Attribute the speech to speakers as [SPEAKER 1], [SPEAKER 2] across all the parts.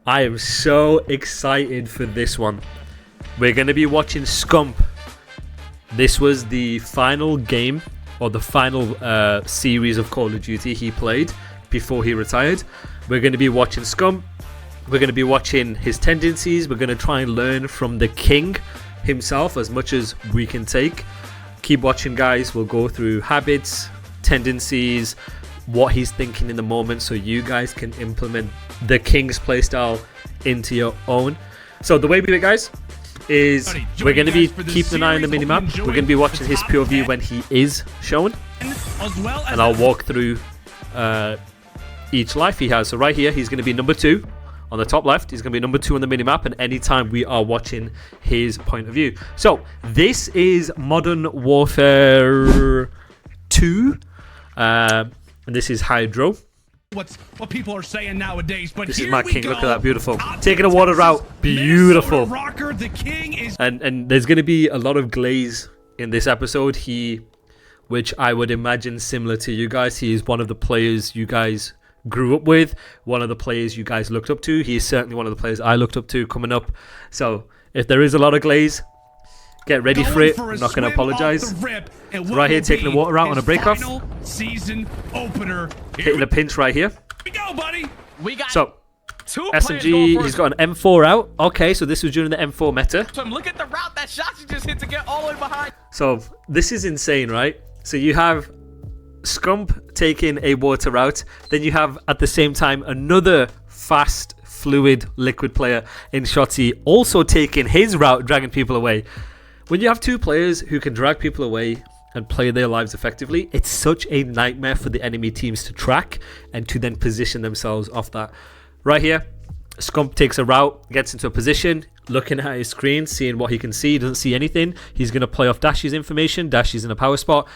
[SPEAKER 1] I am so excited for this one. We're going to be watching Scump. This was the final game, or the final series of Call of Duty he played before he retired. We're going to be watching Scump. We're going to be watching his tendencies. We're going to try and learn from the king himself as much as we can take. Keep watching, guys. We'll go through habits, tendencies, what he's thinking in the moment, so you guys can implement the king's playstyle into your own. So the way we do it, guys, is we're going to be keeping an eye on the minimap. We're going to be watching his POV when he is shown, and I'll walk through each life he has. So right here, he's going to be number 2 on the top left. He's going to be number 2 on the minimap, and anytime we are watching his point of view. So this is Modern Warfare 2, and this is Hydro.
[SPEAKER 2] What people are saying nowadays, but
[SPEAKER 1] this is my king. Look at that, beautiful. Taking a water route, beautiful.
[SPEAKER 2] Rocker, the king is.
[SPEAKER 1] And there's going to be a lot of glaze in this episode. Which I would imagine similar to you guys. He is one of the players you guys grew up with, one of the players you guys looked up to. He is certainly one of the players I looked up to coming up. So if there is a lot of glaze, get ready for it. I'm not going to apologize. Right here, taking the water out on a break off.
[SPEAKER 2] Season opener.
[SPEAKER 1] Hitting a pinch right here.
[SPEAKER 2] Here we go, buddy.
[SPEAKER 3] We got
[SPEAKER 1] so SMG, he's got an M4 out. Okay, so this was during the M4 meta.
[SPEAKER 3] So look at the route that shot you just hit to get all the way behind.
[SPEAKER 1] So this is insane, right? So you have Scump taking a water route. Then you have, at the same time, another fast, fluid, liquid player in Shotzi also taking his route, dragging people away. When you have 2 players who can drag people away and play their lives effectively, it's such a nightmare for the enemy teams to track and to then position themselves off that. Right here, Scump takes a route, gets into a position, looking at his screen, seeing what he can see. He doesn't see anything. He's going to play off Dashy's information. Dashy's in a power spot.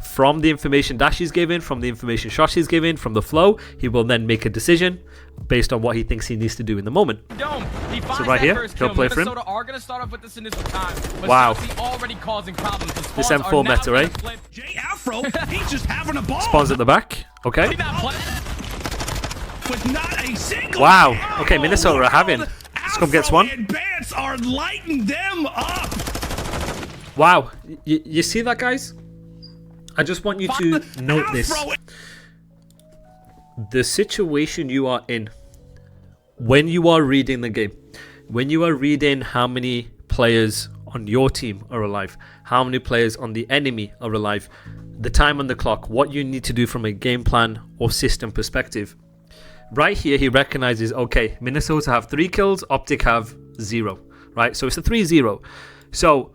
[SPEAKER 1] From the information Dashy's given, from the information Shoshi's given, from the flow, he will then make a decision based on what he thinks he needs to do in the moment. So right here, he'll play for him. Wow. This M4 meta, right?
[SPEAKER 2] Jay Afro, he's just having a ball.
[SPEAKER 1] Spawns at the back. Okay.
[SPEAKER 2] With not a single.
[SPEAKER 1] Wow. Okay, Minnesota are having. Scump gets one.
[SPEAKER 2] Advance are lighting them up.
[SPEAKER 1] Wow. You see that, guys? I just want you to note this. The situation you are in when you are reading the game, when you are reading how many players on your team are alive, how many players on the enemy are alive, the time on the clock, what you need to do from a game plan or system perspective. Right here, he recognizes, okay, Minnesota have 3 kills, Optic have 0, right? So it's a 3-0. So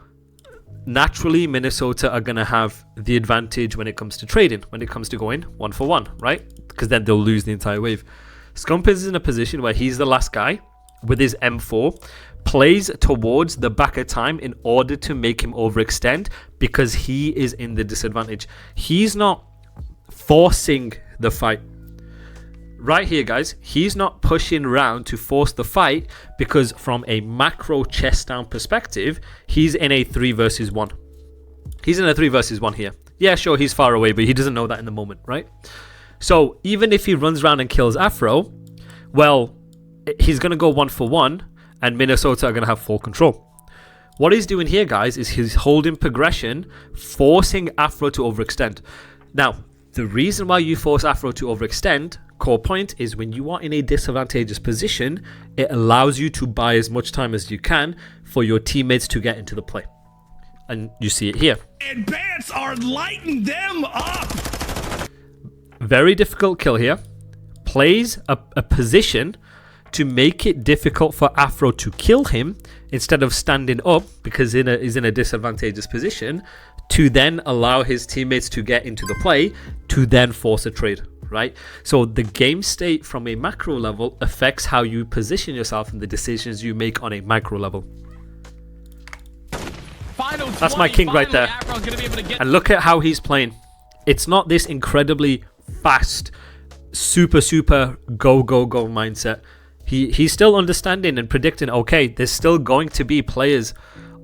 [SPEAKER 1] naturally, Minnesota are going to have the advantage when it comes to trading, when it comes to going 1 for 1, right? Because then they'll lose the entire wave. Scump is in a position where he's the last guy with his M4, plays towards the back of time in order to make him overextend because he is in the disadvantage. He's not forcing the fight. Right here, guys, he's not pushing around to force the fight because from a macro chest down perspective, he's in a 3 versus 1. He's in a 3 versus 1 here. Yeah, sure, he's far away, but he doesn't know that in the moment, right? So even if he runs around and kills Afro, well, he's going to go 1 for 1, and Minnesota are going to have full control. What he's doing here, guys, is he's holding progression, forcing Afro to overextend. Now, the reason why you force Afro to overextend, core point, is when you are in a disadvantageous position, it allows you to buy as much time as you can for your teammates to get into the play. And you see it here.
[SPEAKER 2] Advance are lighting them up.
[SPEAKER 1] Very difficult kill here. Plays a position to make it difficult for Afro to kill him instead of standing up because he's in a disadvantageous position to then allow his teammates to get into the play to then force a trade, right? So the game state from a macro level affects how you position yourself and the decisions you make on a micro level. That's my king right there. And look at how he's playing. It's not this incredibly fast, super go mindset. He's still understanding and predicting, okay, there's still going to be players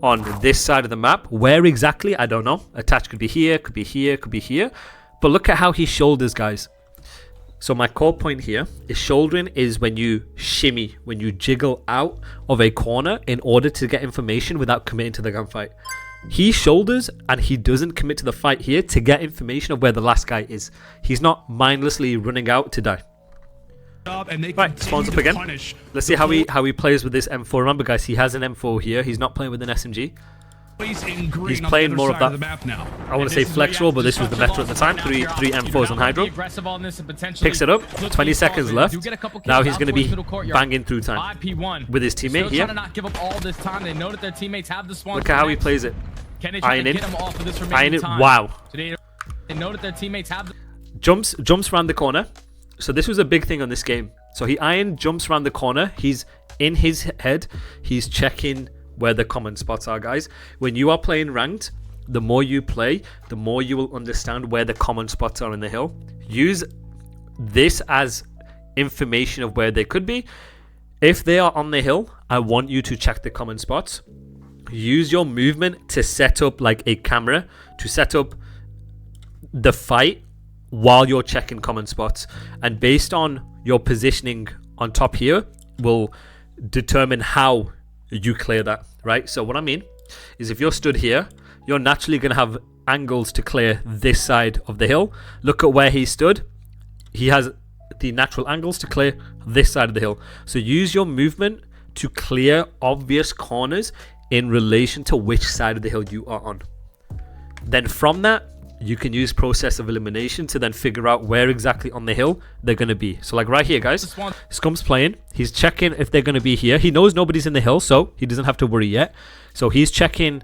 [SPEAKER 1] on this side of the map. Where exactly, I don't know. Attach could be here, could be here, could be here. But look at how he shoulders, guys. So my core point here is shouldering is when you shimmy, when you jiggle out of a corner in order to get information without committing to the gunfight. He shoulders and he doesn't commit to the fight here to get information of where the last guy is. He's not mindlessly running out to die. Right, spawns up again. Let's see how he plays with this M4. Remember, guys, he has an M4 here. He's not playing with an SMG. He's playing more of that. I want to say flexible, but this was the meta at the time. Three M4s on Hydro. Picks it up. 20 seconds left. Now he's going to be banging through time with his teammate here. Look at how he plays it. Iron in. Iron it. Wow. Jumps around the corner. So this was a big thing on this game. So he jumps around the corner. He's in his head. He's checking where the common spots are, guys. When you are playing ranked, the more you play, the more you will understand where the common spots are in the hill. Use this as information of where they could be. If they are on the hill, I want you to check the common spots. Use your movement to set up like a camera, to set up the fight while you're checking common spots, and based on your positioning on top here will determine how you clear that, right? So what I mean is if you're stood here, you're naturally going to have angles to clear this side of the hill. Look at where he stood. He has the natural angles to clear this side of the hill. So use your movement to clear obvious corners in relation to which side of the hill you are on. Then from that, you can use process of elimination to then figure out where exactly on the hill they're going to be. So like right here, guys, Scump's playing. He's checking if they're going to be here. He knows nobody's in the hill, so he doesn't have to worry yet. So he's checking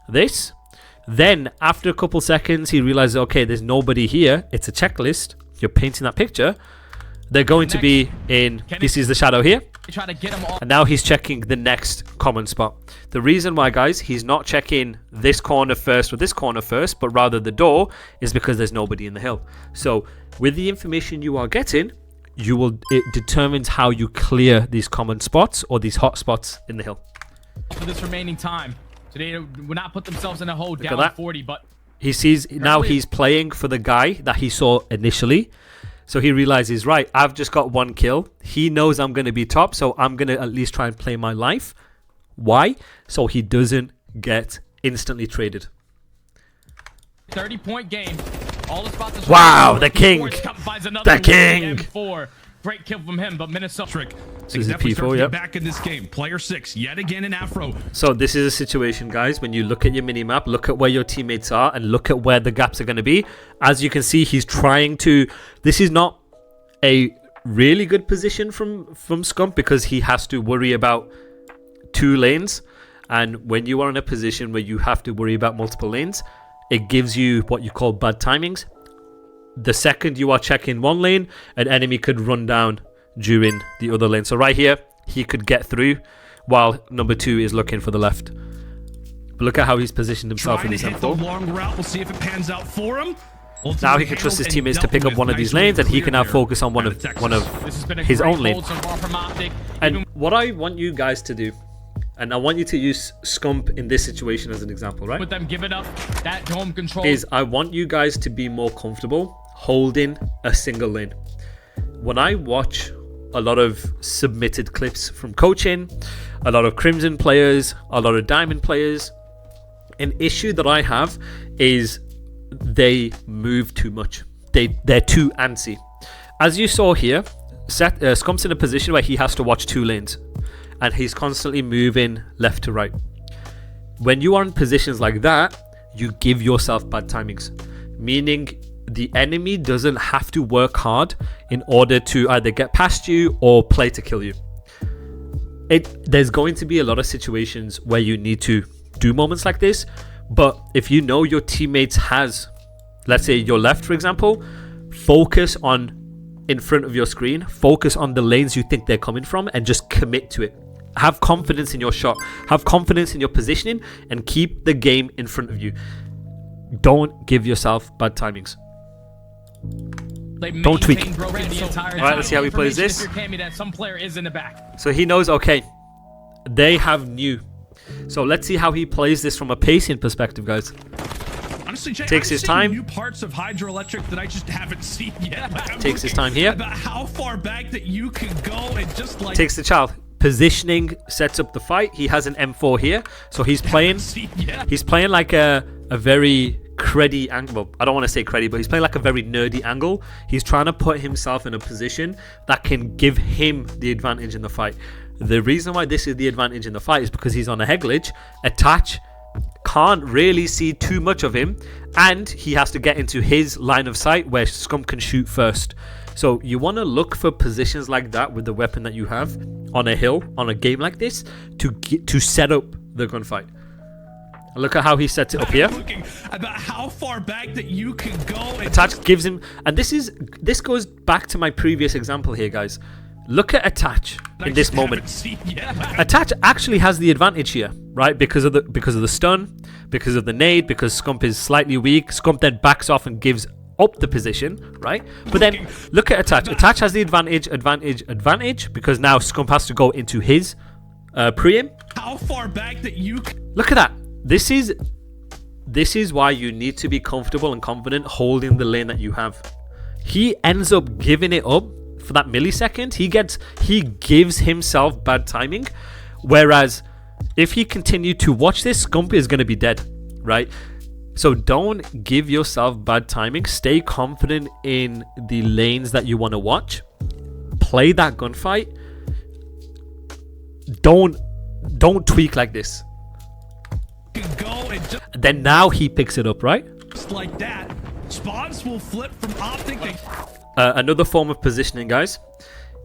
[SPEAKER 1] this. Then after a couple seconds, he realizes, okay, there's nobody here. It's a checklist. You're painting that picture. They're going to be in, he sees the shadow here. And now he's checking the next common spot. The reason why, guys, he's not checking this corner first or this corner first, but rather the door, is because there's nobody in the hill. So with the information you are getting, it determines how you clear these common spots or these hot spots in the hill.
[SPEAKER 3] For this remaining time, today will not put themselves in a hole down 40, but
[SPEAKER 1] he sees now he's playing for the guy that he saw initially. So he realizes, right, I've just got one kill. He knows I'm going to be top, so I'm going to at least try and play my life. Why? So he doesn't get instantly traded.
[SPEAKER 3] 30-point game. All the spots.
[SPEAKER 1] Wow, the king. The king.
[SPEAKER 3] Great kill from him, but Minnesota.
[SPEAKER 1] This is a P4, yep.
[SPEAKER 2] Back in this game. Player 6, yet again in Afro.
[SPEAKER 1] So this is a situation, guys, when you look at your minimap, look at where your teammates are, and look at where the gaps are going to be. As you can see, he's trying to... This is not a really good position from Scump, because he has to worry about 2 lanes. And when you are in a position where you have to worry about multiple lanes, it gives you what you call bad timings. The second you are checking one lane, an enemy could run down during the other lane. So right here, he could get through while number 2 is looking for the left. But look at how he's positioned himself in this M4.
[SPEAKER 2] The long route. We'll see if it pans out for him.
[SPEAKER 1] Now he can trust his teammates to pick up one of these lanes, and he can now focus on one of his own lanes. And what I want you guys to do, and I want you to use Scump in this situation as an example, right?
[SPEAKER 3] With them giving up that home control,
[SPEAKER 1] is I want you guys to be more comfortable holding a single lane. When I watch a lot of submitted clips from coaching, a lot of Crimson players, a lot of Diamond players, an issue that I have is they move too much. They're too antsy. As you saw here, Scump's in a position where he has to watch 2 lanes, and he's constantly moving left to right. When you are in positions like that, you give yourself bad timings, meaning the enemy doesn't have to work hard in order to either get past you or play to kill you. There's going to be a lot of situations where you need to do moments like this, but if you know your teammates has, let's say your left, for example, focus on in front of your screen, focus on the lanes you think they're coming from, and just commit to it. Have confidence in your shot, have confidence in your positioning, and keep the game in front of you. Don't give yourself bad timings. Don't tweak. Alright, let's see how he plays this. So he knows, okay, they have new. So let's see how he plays this from a pacing perspective, guys.
[SPEAKER 2] honestly, Jay,
[SPEAKER 1] Takes
[SPEAKER 2] I'm
[SPEAKER 1] his
[SPEAKER 2] seeing
[SPEAKER 1] time.
[SPEAKER 2] new parts of hydroelectric that I just haven't seen yet. Like, I'm
[SPEAKER 1] Takes his
[SPEAKER 2] looking
[SPEAKER 1] time here.
[SPEAKER 2] About how far back that you can go and just like
[SPEAKER 1] Takes the child. Positioning sets up the fight. He has an M4 here, so he's playing. He's playing like a very creddy angle. Well, I don't want to say creddy, but he's playing like a very nerdy angle. He's trying to put himself in a position that can give him the advantage in the fight. The reason why this is the advantage in the fight is because he's on a head glitch. Attach can't really see too much of him, and he has to get into his line of sight where Scump can shoot first. So you want to look for positions like that with the weapon that you have on a hill, on a game like this, to set up the gunfight. Look at how he sets it up here.
[SPEAKER 2] Looking about how far back that you can go. And
[SPEAKER 1] Attach gives him, and this goes back to my previous example here, guys. Look at Attach in this moment. Attach actually has the advantage here, right? Because of the stun, because of the nade, because Scump is slightly weak. Scump then backs off and gives up the position, right? But then look at Attach. Attach has the advantage because now Scump has to go into his pre-aim.
[SPEAKER 2] How far back that you can...
[SPEAKER 1] Look at that. This is why you need to be comfortable and confident holding the lane that you have. He ends up giving it up for that millisecond. He gives himself bad timing, whereas if he continued to watch this, Scump is going to be dead, right? So don't give yourself bad timing. Stay confident in the lanes that you want to watch. Play that gunfight. Don't tweak like this.
[SPEAKER 2] Go and just
[SPEAKER 1] Then now he picks it up, right?
[SPEAKER 2] like that, spawns will flip from optic.
[SPEAKER 1] Another form of positioning, guys,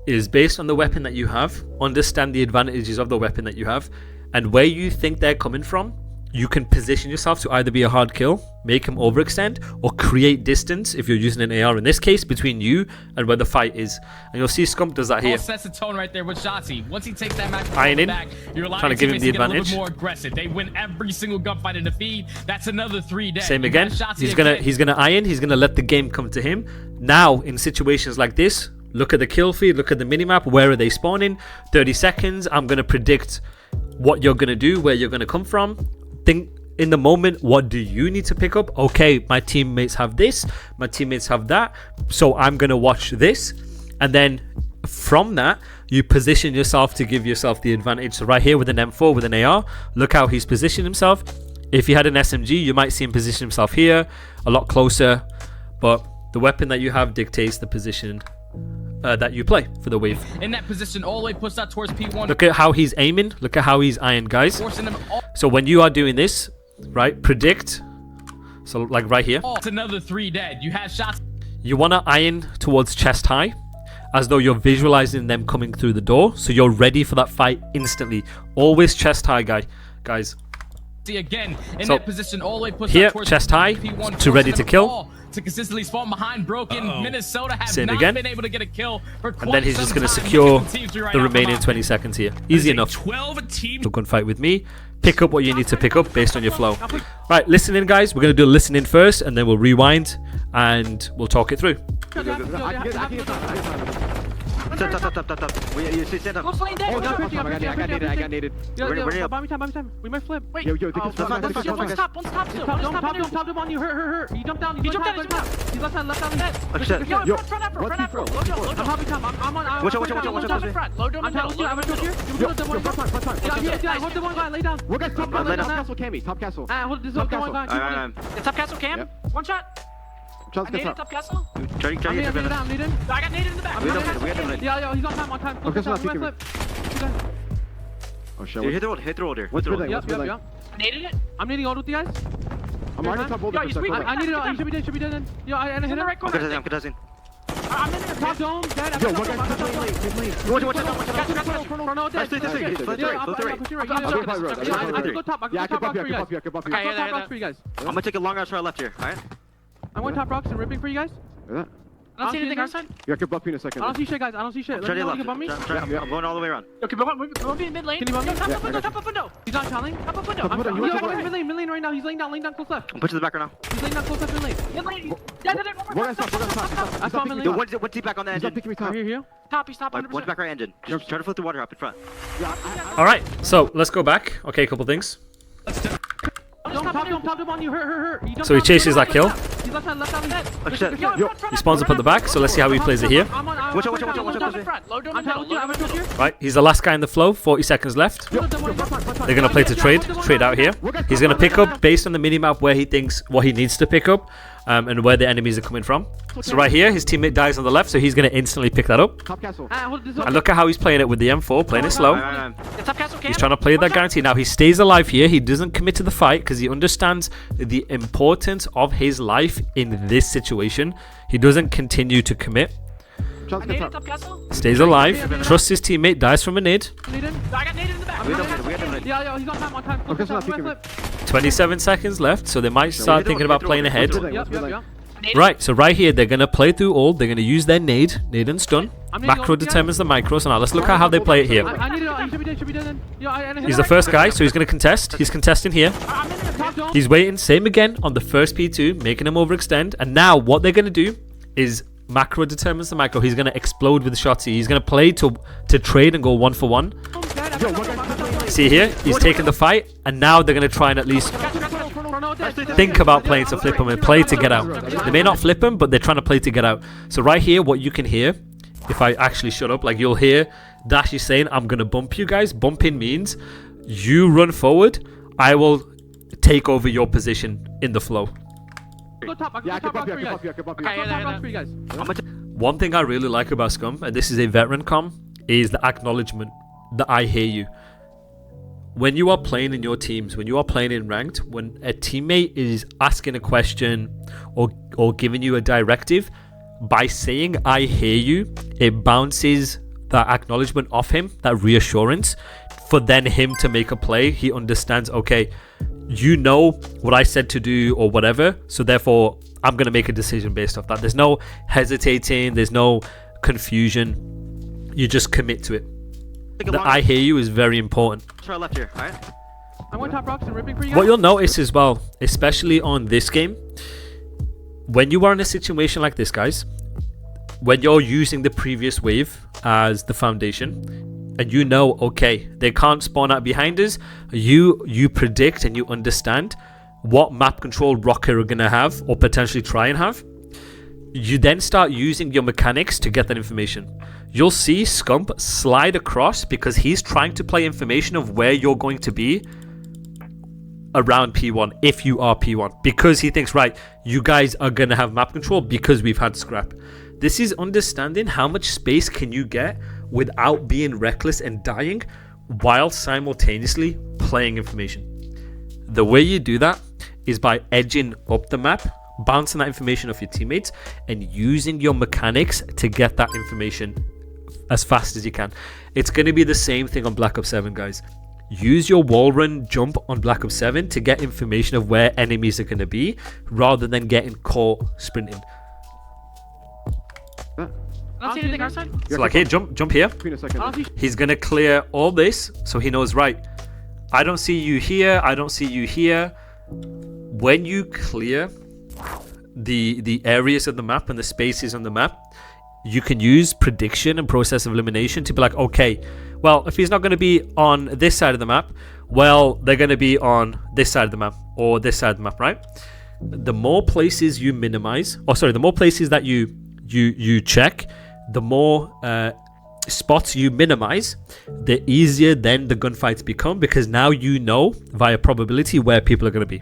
[SPEAKER 1] is based on the weapon that you have. Understand the advantages of the weapon that you have, and where you think they're coming from, you can position yourself to either be a hard kill, make him overextend, or create distance, if you're using an AR in this case, between you and where the fight is. And you'll see Scump does that here.
[SPEAKER 3] Sets the tone right there with Shotzi. Once he takes that match
[SPEAKER 1] Ironing,
[SPEAKER 3] back, you're
[SPEAKER 1] trying to give him the advantage.
[SPEAKER 3] A little bit more aggressive. They win every single gunfight in the feed. That's another 3 dead.
[SPEAKER 1] Same again. He's gonna iron. He's gonna let the game come to him. Now in situations like this, look at the kill feed. Look at the minimap. Where are they spawning? 30 seconds. I'm gonna predict what you're gonna do, where you're gonna come from. Think in the moment, what do you need to pick up? Okay, my teammates have this, my teammates have that, so I'm gonna watch this, and then from that you position yourself to give yourself the advantage. So right here with an M4 with an AR, look how he's positioned himself. If he had an SMG, you might see him position himself here a lot closer, but the weapon that you have dictates the position that you play for the wave.
[SPEAKER 3] In that position, all the way pushed out towards P1.
[SPEAKER 1] Look at how he's aiming. Look at how he's ironed, guys. So when you are doing this, right, predict. So like right here.
[SPEAKER 3] It's another 3 dead. You have shots.
[SPEAKER 1] You want to iron towards chest high, as though you're visualizing them coming through the door, so you're ready for that fight instantly. Always chest high, guys.
[SPEAKER 3] See again in
[SPEAKER 1] So,
[SPEAKER 3] that position, all the way pushed
[SPEAKER 1] here,
[SPEAKER 3] out towards
[SPEAKER 1] chest high,
[SPEAKER 3] P1,
[SPEAKER 1] to ready to kill.
[SPEAKER 3] To consistently spawn behind broken. Minnesota have
[SPEAKER 1] Same
[SPEAKER 3] not
[SPEAKER 1] again.
[SPEAKER 3] been able to get a kill for quite
[SPEAKER 1] And then he's
[SPEAKER 3] some
[SPEAKER 1] just going to
[SPEAKER 3] time.
[SPEAKER 1] secure
[SPEAKER 3] Look at teams right
[SPEAKER 1] the
[SPEAKER 3] now
[SPEAKER 1] remaining
[SPEAKER 3] from
[SPEAKER 1] 20 seconds here. Easy enough.
[SPEAKER 2] 12 team.
[SPEAKER 1] So gunfight with me. Pick up what you need to pick up based on your flow. Right, listen in, guys. We're going to do a listen in first, and then we'll rewind and we'll talk it through.
[SPEAKER 4] Top. Wait, you stand up.
[SPEAKER 5] I got naded. Buy me time. We might flip. Wait.
[SPEAKER 4] Yo,
[SPEAKER 5] One's top still. Top him on you. Hurt. He jumped down. He's left side. Yo, front. I'm hopping top. I'm on.
[SPEAKER 4] Watch out.
[SPEAKER 5] I'm telling you, I'm gonna here. Hold the one guy. Lay down. We're gonna top castle. Cammy. Top castle. Hold this one guy.
[SPEAKER 4] The
[SPEAKER 5] top castle cam. One shot. I naded top castle.
[SPEAKER 4] Try
[SPEAKER 5] I'm naded. I got naded in the back.
[SPEAKER 4] We got him.
[SPEAKER 5] Yeah, he's on time. Okay, so flip.
[SPEAKER 4] Oh shit. Hit the roll there.
[SPEAKER 5] Yep. Naded it. I'm nading all with you guys.
[SPEAKER 6] I'm already top boulder.
[SPEAKER 5] I need it. You should be dead. Yo, I hit the right corner.
[SPEAKER 4] I'm in.
[SPEAKER 5] I'm in the top dome. Dead.
[SPEAKER 6] Yo, one guy's lane.
[SPEAKER 4] Watch out. This way. Flip the right.
[SPEAKER 5] I can go top.
[SPEAKER 6] Yeah, I can buff you.
[SPEAKER 5] I can go top rocks for you guys.
[SPEAKER 4] I'm gonna take a long ass right left here. Alright?
[SPEAKER 5] I'm going top rocks and ripping for you guys. I don't see anything our side.
[SPEAKER 6] Yeah, I can buff you in a second.
[SPEAKER 5] I don't see shit, guys. I don't see shit.
[SPEAKER 4] Try to
[SPEAKER 5] Let
[SPEAKER 4] left.
[SPEAKER 5] me.
[SPEAKER 4] I'm going all the way around.
[SPEAKER 5] Okay, but be in mid lane. Can you bump me? Top of window. He's not telling. Top of window. I'm mid lane right now. He's laying down close left.
[SPEAKER 4] I'm pushing the back right now.
[SPEAKER 5] He's laying down close left mid lane.
[SPEAKER 6] We're gonna stop.
[SPEAKER 5] I saw him in
[SPEAKER 4] Yo,
[SPEAKER 5] lane.
[SPEAKER 4] one deep back on the engine.
[SPEAKER 6] Picking me top.
[SPEAKER 5] Here. Top, he's top 100%.
[SPEAKER 4] One back right engine. Try to flip the water up in front.
[SPEAKER 1] All right, so let's go back. Okay, a couple things.
[SPEAKER 5] Top top him on you. Hurt. You jumped
[SPEAKER 1] So he
[SPEAKER 5] down.
[SPEAKER 1] chases that kill.
[SPEAKER 5] He's left side.
[SPEAKER 6] Oh shit.
[SPEAKER 1] He spawns up at the back, so let's see how he plays it here.
[SPEAKER 6] Watch out.
[SPEAKER 3] Low dome
[SPEAKER 5] I'm telling you, I have a twitch here.
[SPEAKER 1] Right, he's the last guy in the flow. 40 seconds left. They're gonna play to trade out here. He's gonna pick up based on the minimap where he thinks what he needs to pick up, and where the enemies are coming from. So right here, his teammate dies on the left, so he's gonna instantly pick that up.
[SPEAKER 6] Top castle.
[SPEAKER 1] And look at how he's playing it with the M4, playing it slow.
[SPEAKER 5] Top castle
[SPEAKER 1] He's trying to play that guarantee. Now he stays alive here. He doesn't commit to the fight because he understands the importance of his life in this situation. He doesn't continue to commit.
[SPEAKER 6] Child's good top.
[SPEAKER 1] Stays alive. Trusts his teammate. Dies from a nade.
[SPEAKER 5] I got naded in the back. Yeah, he's on time.
[SPEAKER 6] Okay, so now peek him.
[SPEAKER 1] 27 seconds left, so they might start thinking about playing ahead.
[SPEAKER 5] Yep.
[SPEAKER 1] Right, so right here, they're going to play through ult. They're going to use their nade and stun. Macro determines the micro. So now let's look at how they play it here.
[SPEAKER 5] I need it. He should be dead.
[SPEAKER 1] He's the first guy, so he's going to contest. He's contesting here. He's waiting. Same again on the first P2, making him overextend. And now what they're going to do is macro determines the micro. He's going to explode with the shots. He's going to play to trade and go 1-for-1. See here, he's taking the fight, and now they're going to try and at least think about playing to flip him and play to get out. They may not flip him, but they're trying to play to get out. So right here, what you can hear, if I actually shut up, like you'll hear Dash is saying, I'm going to bump you guys. Bumping means you run forward, I will take over your position in the flow.
[SPEAKER 6] Yeah, I can pop you guys.
[SPEAKER 1] One thing I really like about Scump, and this is a veteran com, is the acknowledgement that I hear you. When you are playing in your teams, when you are playing in ranked, when a teammate is asking a question or giving you a directive, by saying I hear you, it bounces that acknowledgement off him, that reassurance, for then him to make a play. He understands, okay, you know what I said to do or whatever, so therefore I'm going to make a decision based off that. There's no hesitating, there's no confusion. You just commit to it. The I hear you is very important.
[SPEAKER 6] Try left here, alright?
[SPEAKER 5] I went top rocks and ripping for you guys.
[SPEAKER 1] What you'll notice as well, especially on this game, when you are in a situation like this, when you're using the previous wave as the foundation, and you know, okay, they can't spawn out behind us, you predict and you understand what map control Rocker are going to have or potentially try and have. You then start using your mechanics to get that information. You'll see Scump slide across because he's trying to play information of where you're going to be around P1 if you are P1, because he thinks, right, you guys are going to have map control because we've had scrap. This is understanding how much space can you get without being reckless and dying while simultaneously playing information. The way you do that is by edging up the map, bouncing that information off your teammates, and using your mechanics to get that information as fast as you can. It's going to be the same thing on Black Ops 7, guys. Use your wall run jump on Black Ops 7 to get information of where enemies are going to be, rather than getting caught sprinting.
[SPEAKER 5] I don't see anything outside.
[SPEAKER 1] So like, hey, jump here. He's going to clear all this, so he knows, right, I don't see you here, I don't see you here. When you clear the areas of the map and the spaces on the map, you can use prediction and process of elimination to be like, okay, well, if he's not going to be on this side of the map, well, they're going to be on this side of the map or this side of the map, right? The more places you minimize, the more places that you check, the more spots you minimize, the easier then the gunfights become, because now you know via probability where people are going to be.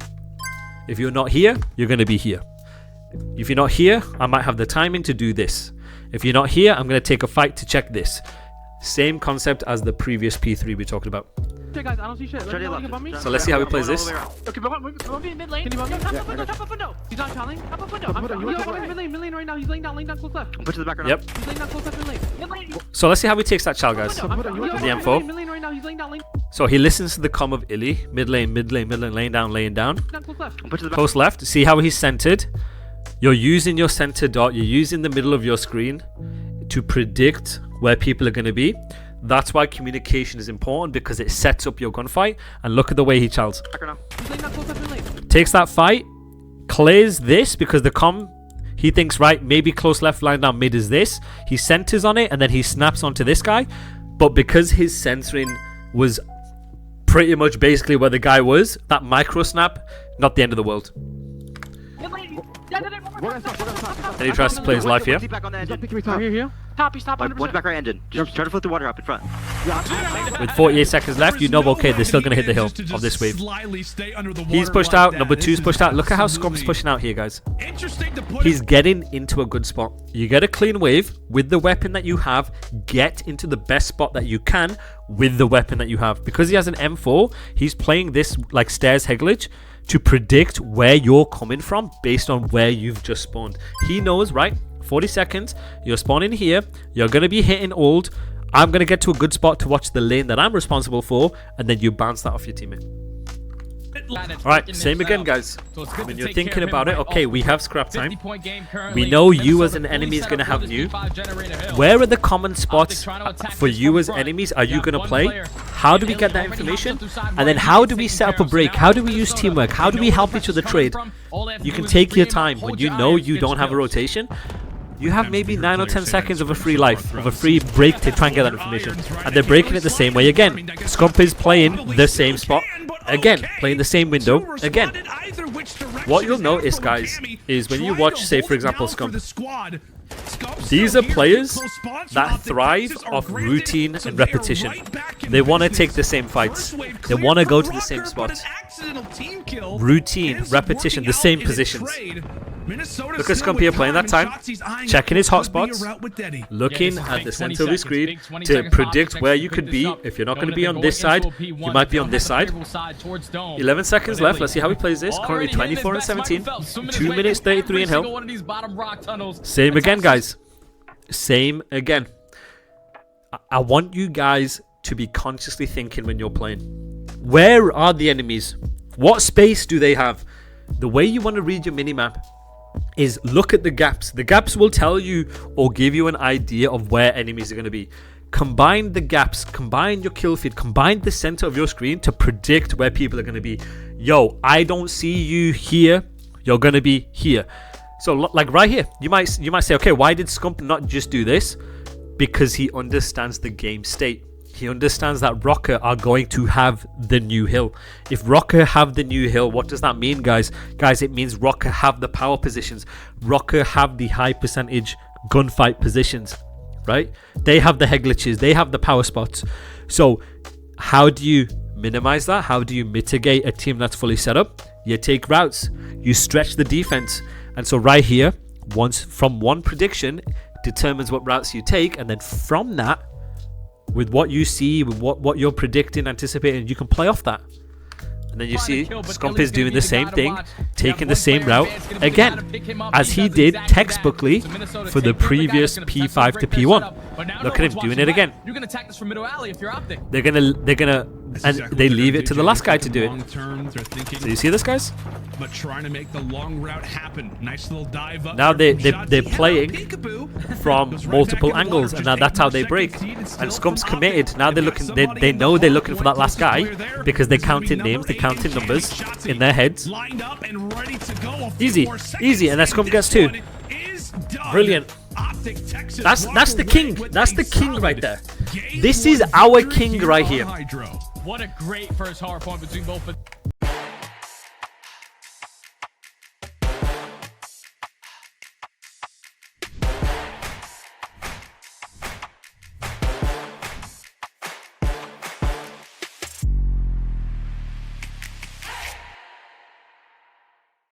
[SPEAKER 1] If you're not here, you're going to be here. If you're not here, I might have the timing to do this. If you're not here, I'm going to take a fight to check this. Same concept as the previous P3 we talked about.
[SPEAKER 5] Okay, guys, I don't see shit.
[SPEAKER 1] So let's see how he plays this.
[SPEAKER 3] Okay, but move in mid lane.
[SPEAKER 5] Can you bump me?
[SPEAKER 3] Top up window.
[SPEAKER 5] He's not challenging. Top up window. Mid lane right now. He's laying down close left.
[SPEAKER 6] Push to the back right now.
[SPEAKER 1] Yep.
[SPEAKER 5] He's laying down close left mid lane.
[SPEAKER 1] So let's see how he takes that chal, guys.
[SPEAKER 5] The
[SPEAKER 1] M4.
[SPEAKER 5] Mid lane right now. He's laying down lane.
[SPEAKER 1] So he listens to the comm of Illy. Mid lane, laying down.
[SPEAKER 5] Close left.
[SPEAKER 6] Push to the back.
[SPEAKER 1] Close left. See how he's centered? You're using your center dot. You're using the middle of your screen to predict where people are going to be. That's why communication is important, because it sets up your gunfight. And look at the way he chals.
[SPEAKER 5] He's laying down close left mid lane.
[SPEAKER 1] Takes that fight, clears this because the comm, he thinks, right, maybe close left line down mid is this. He centers on it and then he snaps onto this guy. But because his censoring was pretty much basically where the guy was. That micro snap, not the end of the world. And he tries to play his life here.
[SPEAKER 5] Here. Top, he's top.
[SPEAKER 6] One's back right engine. Just try to flip the water up in front.
[SPEAKER 1] With 48 seconds left, you know, okay, they're still going to hit the hill of this wave. He's pushed out. Number 2's pushed out. Look at how Scump's pushing out here, guys. He's getting into a good spot. You get a clean wave with the weapon that you have. Get into the best spot that you can with the weapon that you have. Because he has an M4, he's playing this like stairs head glitch to predict where you're coming from based on where you've just spawned. He knows, right? 40 seconds, you're spawning here, you're going to be hitting ult, I'm going to get to a good spot to watch the lane that I'm responsible for, and then you bounce that off your teammate. Alright, same again, guys. When you're thinking about it, okay, we have scrap time. We know you as an enemy is going to have new. Where are the common spots for you as enemies are you going to play? How do we get that information? And then how do we set up a break? How do we use teamwork? How do we help each other trade? You can take your time. When you know you don't have a rotation, you have maybe 9 or 10 seconds of a free life, of a free break to try and get that information. And they're breaking it the same way again. Scump is playing the same spot. Again, playing the same window. Again. What you'll notice, guys, is when you watch, say, for example, Scump, these are players that thrive off routine and repetition. They want to take the same fights. They want to go to the same spots. Routine, repetition, the same positions. Look at Scump here playing that time, checking his hotspots, looking at the center of his screen to predict where you could be. If you're not going to be on this side, you might be on this side. 11 seconds left. Let's see how he plays this. Currently 24 and 17. 2 minutes 33 in hill. Same again, guys. Same again. I want you guys to be consciously thinking when you're playing. Where are the enemies? What space do they have? The way you want to read your minimap is look at the gaps. The gaps will tell you or give you an idea of where enemies are going to be. Combine the gaps, combine your kill feed, combine the center of your screen to predict where people are going to be. Yo, I don't see you here. You're going to be here. So like right here, you might say, okay, why did Scump not just do this? Because he understands the game state. He understands that Rocker are going to have the new hill. If Rocker have the new hill, what does that mean, guys? Guys, it means Rocker have the power positions. Rocker have the high percentage gunfight positions, right? They have the head glitches. They have the power spots. So how do you minimize that? How do you mitigate a team that's fully set up? You take routes. You stretch the defense. And so right here, from one prediction, determines what routes you take. And then from that, with what you see, with what you're predicting, anticipating, you can play off that. And then you see Scump is doing the same thing, taking the same route again, as he did textbookly for the previous P5 to P1. Look at him doing it again.
[SPEAKER 3] You can attack this from middle alley if you're optic.
[SPEAKER 1] They're gonna, and they leave it to the last guy to do it. So you see this, guys?
[SPEAKER 2] But trying to make the long route happen. Nice little dive up.
[SPEAKER 1] Now they're playing from multiple angles, and now that's how they break. And Scump's committed. Now they're looking. They know they're looking for that last guy because they're counting names, they're counting numbers in their heads. Easy, easy, and then Scump gets 2. Brilliant. That's the king. That's the king right there. This is our king right here.
[SPEAKER 3] What a great first hard point between both.